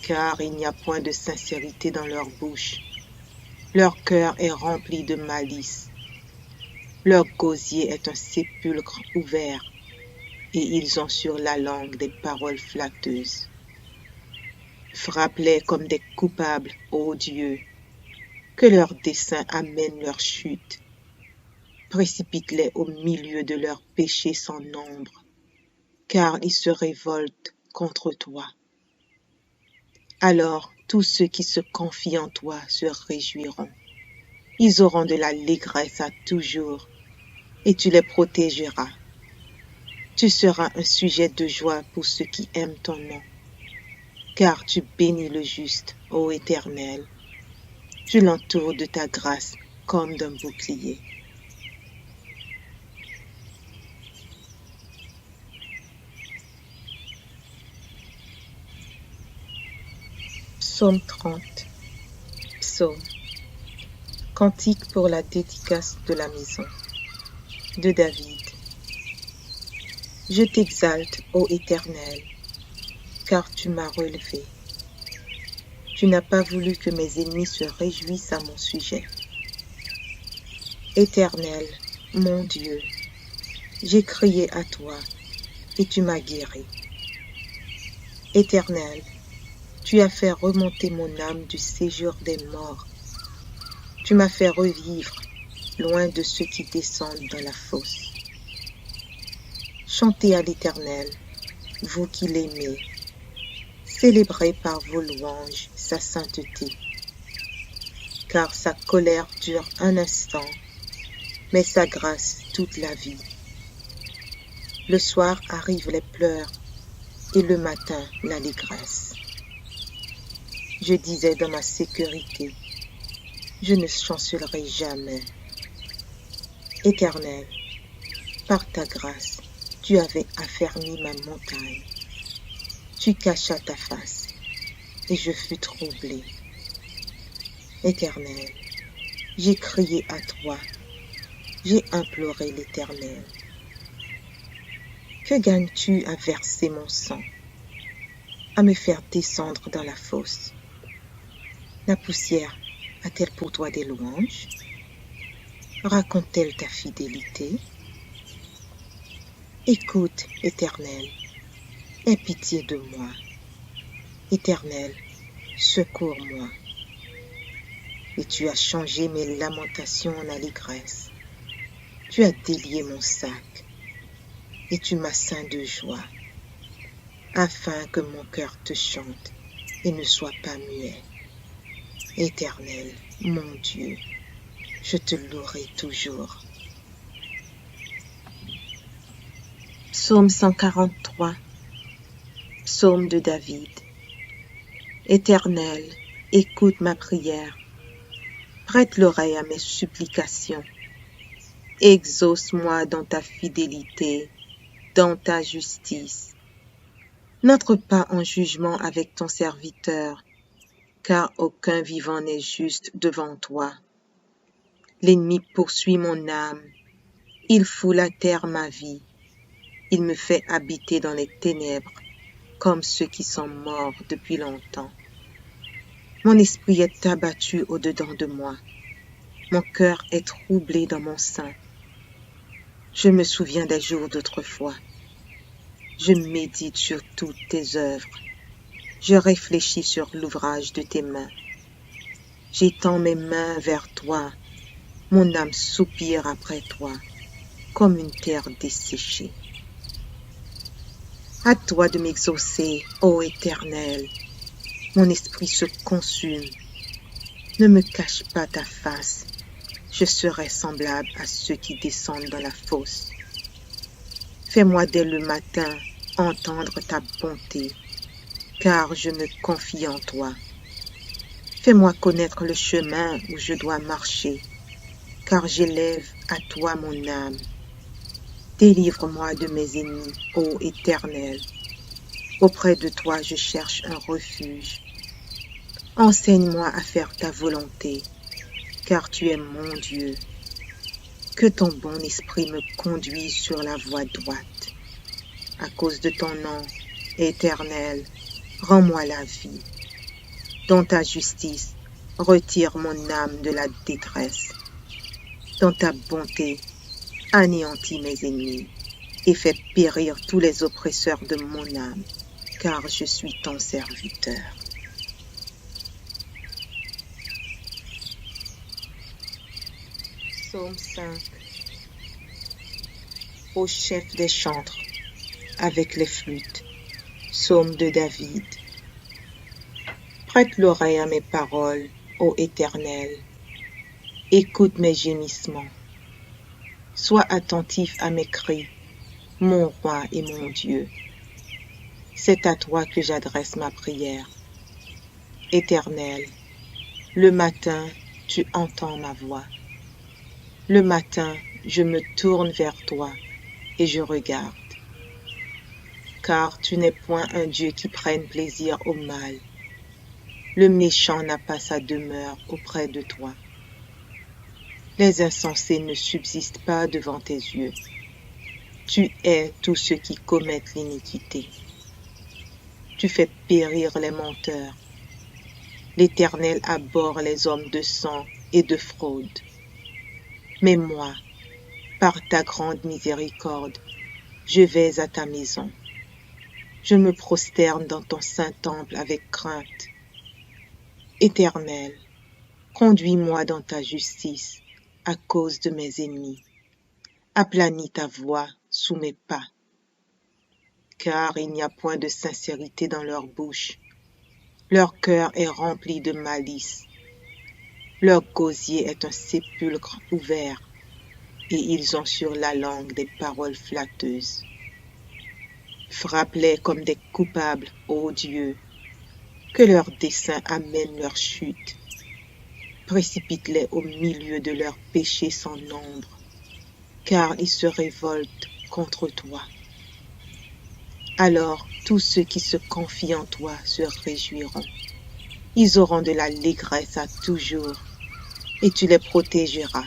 Car il n'y a point de sincérité dans leur bouche. Leur cœur est rempli de malice. Leur gosier est un sépulcre ouvert, et ils ont sur la langue des paroles flatteuses. Frappe-les comme des coupables, ô Dieu, que leurs desseins amènent leur chute. Précipite-les au milieu de leurs péchés sans nombre, car ils se révoltent contre toi. Alors tous ceux qui se confient en toi se réjouiront. Ils auront de l'allégresse à toujours, et tu les protégeras. Tu seras un sujet de joie pour ceux qui aiment ton nom, car tu bénis le juste, ô Éternel. Tu l'entoures de ta grâce comme d'un bouclier. Psaume 30. Psaume. Cantique pour la dédicace de la maison. De David. Je t'exalte, ô Éternel, car tu m'as relevé. Tu n'as pas voulu que mes ennemis se réjouissent à mon sujet. Éternel, mon Dieu, j'ai crié à toi, et tu m'as guéri. Éternel, tu as fait remonter mon âme du séjour des morts. Tu m'as fait revivre, loin de ceux qui descendent dans la fosse. Chantez à l'Éternel, vous qui l'aimez. Célébrez par vos louanges sa sainteté. Car sa colère dure un instant, mais sa grâce toute la vie. Le soir arrivent les pleurs, et le matin l'allégresse. Je disais dans ma sécurité, je ne chancellerai jamais. Éternel, par ta grâce, tu avais affermi ma montagne. Tu cachas ta face, et je fus troublé. Éternel, j'ai crié à toi, j'ai imploré l'Éternel. Que gagnes-tu à verser mon sang, à me faire descendre dans la fosse? La poussière a-t-elle pour toi des louanges? Raconte-t-elle ta fidélité? Écoute, Éternel, aie pitié de moi. Éternel, secours-moi. Et tu as changé mes lamentations en allégresse. Tu as délié mon sac, et tu m'as ceint de joie, afin que mon cœur te chante et ne soit pas muet. Éternel, mon Dieu, je te louerai toujours. Psaume 143. Psaume de David. Éternel, écoute ma prière. Prête l'oreille à mes supplications. Exauce-moi dans ta fidélité, dans ta justice. N'entre pas en jugement avec ton serviteur, car aucun vivant n'est juste devant toi. L'ennemi poursuit mon âme, il foule à terre ma vie, il me fait habiter dans les ténèbres, comme ceux qui sont morts depuis longtemps. Mon esprit est abattu au-dedans de moi, mon cœur est troublé dans mon sein. Je me souviens des jours d'autrefois, je médite sur toutes tes œuvres, je réfléchis sur l'ouvrage de tes mains. J'étends mes mains vers toi, mon âme soupire après toi, comme une terre desséchée. À toi de m'exaucer, ô Éternel, mon esprit se consume. Ne me cache pas ta face, je serai semblable à ceux qui descendent dans la fosse. Fais-moi dès le matin entendre ta bonté, car je me confie en toi. Fais-moi connaître le chemin où je dois marcher, car j'élève à toi mon âme. Délivre-moi de mes ennemis, ô Éternel. Auprès de toi je cherche un refuge. Enseigne-moi à faire ta volonté, car tu es mon Dieu. Que ton bon esprit me conduise sur la voie droite. À cause de ton nom, Éternel, rends-moi la vie. Dans ta justice, retire mon âme de la détresse. Dans ta bonté, anéantis mes ennemis et fais périr tous les oppresseurs de mon âme, car je suis ton serviteur. Psaume 5. Au chef des chantres, avec les flûtes. Psaume de David. Prête l'oreille à mes paroles, ô Éternel. Écoute mes gémissements. Sois attentif à mes cris, mon roi et mon Dieu. C'est à toi que j'adresse ma prière. Éternel, le matin, tu entends ma voix. Le matin, je me tourne vers toi et je regarde. Car tu n'es point un Dieu qui prenne plaisir au mal. Le méchant n'a pas sa demeure auprès de toi. Les insensés ne subsistent pas devant tes yeux. Tu hais tous ceux qui commettent l'iniquité. Tu fais périr les menteurs. L'Éternel abhorre les hommes de sang et de fraude. Mais moi, par ta grande miséricorde, je vais à ta maison. Je me prosterne dans ton saint temple avec crainte. Éternel, conduis-moi dans ta justice à cause de mes ennemis. Aplanis ta voix sous mes pas. Car il n'y a point de sincérité dans leur bouche. Leur cœur est rempli de malice. Leur gosier est un sépulcre ouvert, et ils ont sur la langue des paroles flatteuses. Frappe-les comme des coupables, ô Dieu, que leurs desseins amènent leur chute. Précipite-les au milieu de leurs péchés sans nombre, car ils se révoltent contre toi. Alors tous ceux qui se confient en toi se réjouiront. Ils auront de l'allégresse à toujours, et tu les protégeras.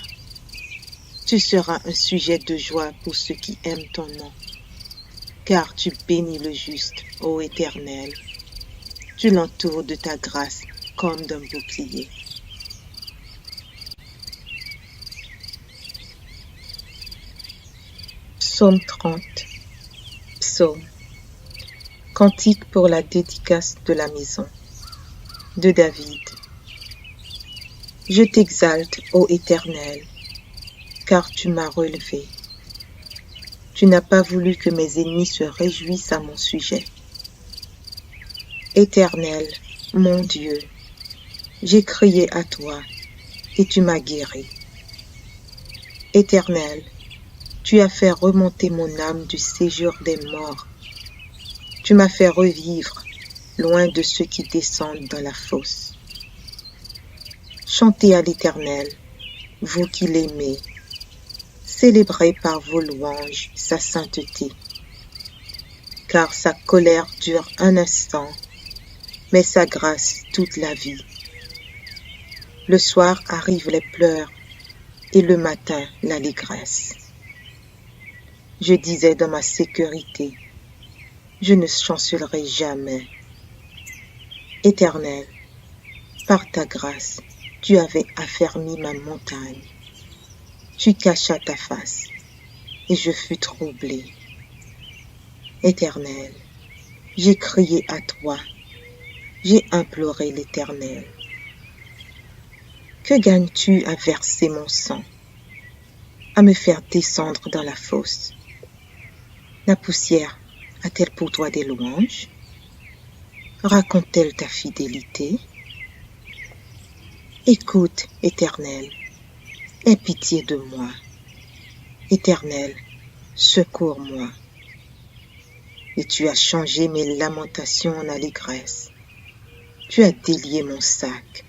Tu seras un sujet de joie pour ceux qui aiment ton nom, car tu bénis le juste, ô Éternel. Tu l'entoures de ta grâce comme d'un bouclier. Psaume 30. Psaume. Cantique pour la dédicace de la maison. De David. Je t'exalte, ô Éternel, car tu m'as relevé. Tu n'as pas voulu que mes ennemis se réjouissent à mon sujet. Éternel, mon Dieu, j'ai crié à toi et tu m'as guéri. Éternel, tu as fait remonter mon âme du séjour des morts. Tu m'as fait revivre loin de ceux qui descendent dans la fosse. Chantez à l'Éternel, vous qui l'aimez. Célébrez par vos louanges sa sainteté. Car sa colère dure un instant, mais sa grâce toute la vie. Le soir arrivent les pleurs et le matin l'allégresse. Je disais dans ma sécurité, je ne chancellerai jamais. Éternel, par ta grâce, tu avais affermi ma montagne. Tu cachas ta face, et je fus troublé. Éternel, j'ai crié à toi, j'ai imploré l'Éternel. Que gagnes-tu à verser mon sang, à me faire descendre dans la fosse? La poussière a-t-elle pour toi des louanges? Raconte-t-elle ta fidélité? Écoute, Éternel, aie pitié de moi. Éternel, secours-moi. Et tu as changé mes lamentations en allégresse. Tu as délié mon sac,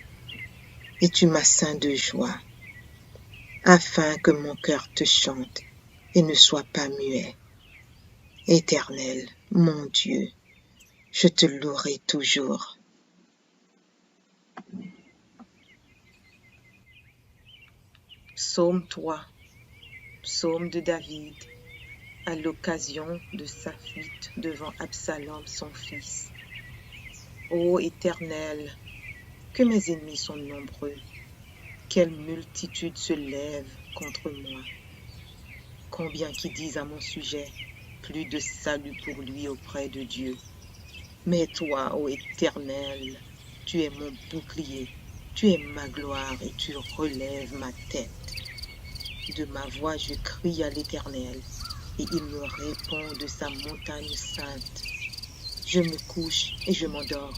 et tu m'as ceint de joie. afin que mon cœur te chante et ne soit pas muet. Éternel, mon Dieu, je te louerai toujours. Psaume 3, psaume de David, à l'occasion de sa fuite devant Absalom son fils. Ô Éternel, que mes ennemis sont nombreux, quelle multitude se lève contre moi. Combien qui disent à mon sujet, plus de salut pour lui auprès de Dieu. Mais toi, ô Éternel, tu es mon bouclier, tu es ma gloire et tu relèves ma tête. De ma voix je crie à l'Éternel, et il me répond de sa montagne sainte. Je me couche et je m'endors.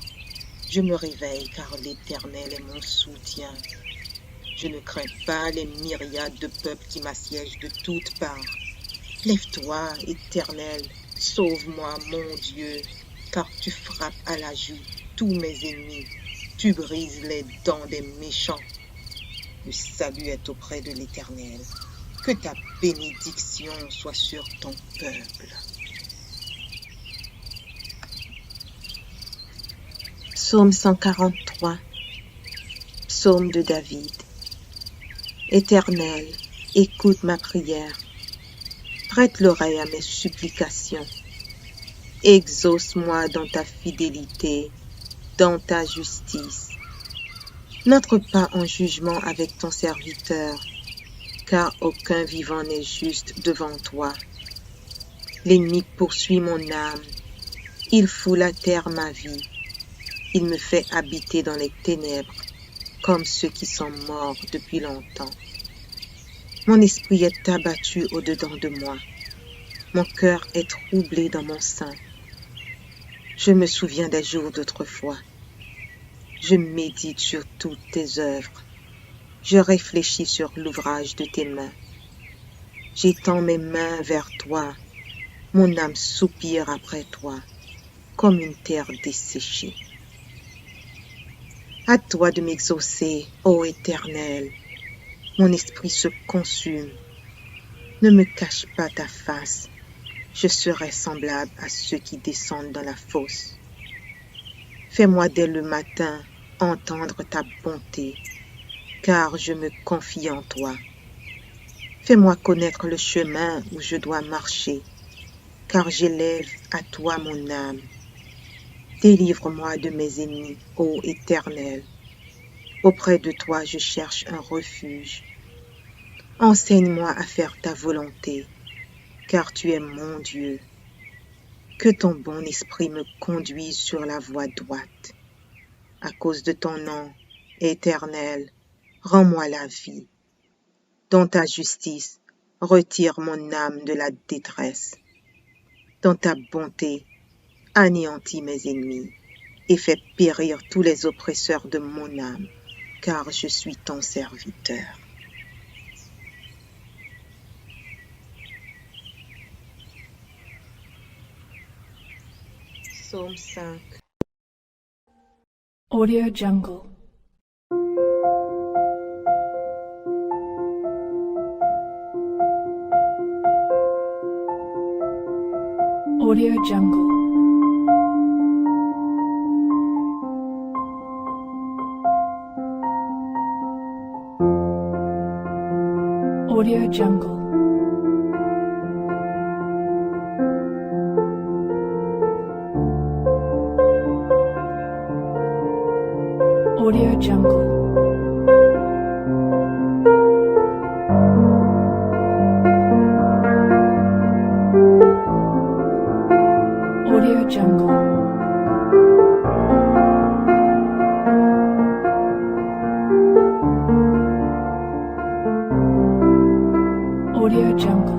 Je me réveille car l'Éternel est mon soutien. Je ne crains pas les myriades de peuples qui m'assiègent de toutes parts. Lève-toi, Éternel, sauve-moi, mon Dieu, car tu frappes à la joue tous mes ennemis. Tu brises les dents des méchants. Le salut est auprès de l'Éternel. Que ta bénédiction soit sur ton peuple. Psaume 143, psaume de David. Éternel, écoute ma prière. Prête l'oreille à mes supplications. Exauce-moi dans ta fidélité, dans ta justice. N'entre pas en jugement avec ton serviteur, car aucun vivant n'est juste devant toi. L'ennemi poursuit mon âme, il foule à terre ma vie. Il me fait habiter dans les ténèbres, comme ceux qui sont morts depuis longtemps. Mon esprit est abattu au-dedans de moi. Mon cœur est troublé dans mon sein. Je me souviens des jours d'autrefois. Je médite sur toutes tes œuvres. Je réfléchis sur l'ouvrage de tes mains. J'étends mes mains vers toi. Mon âme soupire après toi, comme une terre desséchée. À toi de m'exaucer, ô Éternel. Mon esprit se consume. Ne me cache pas ta face. Je serai semblable à ceux qui descendent dans la fosse. Fais-moi dès le matin entendre ta bonté, car je me confie en toi. Fais-moi connaître le chemin où je dois marcher, car j'élève à toi mon âme. Délivre-moi de mes ennemis, ô Éternel. Auprès de toi je cherche un refuge. Enseigne-moi à faire ta volonté, car tu es mon Dieu. Que ton bon esprit me conduise sur la voie droite. À cause de ton nom, Éternel, rends-moi la vie. Dans ta justice, retire mon âme de la détresse. Dans ta bonté, anéantis mes ennemis et fais périr tous les oppresseurs de mon âme, car je suis ton serviteur. Psaume 5. Audio Jungle. Audio Jungle. Audio Jungle. Audio Jungle. Audio Jungle. Audio Jungle.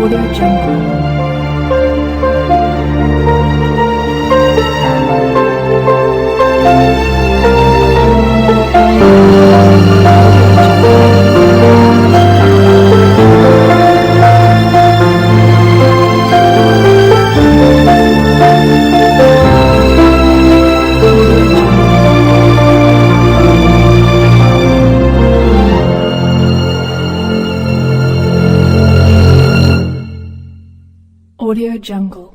Audio Jungle. Audio Jungle.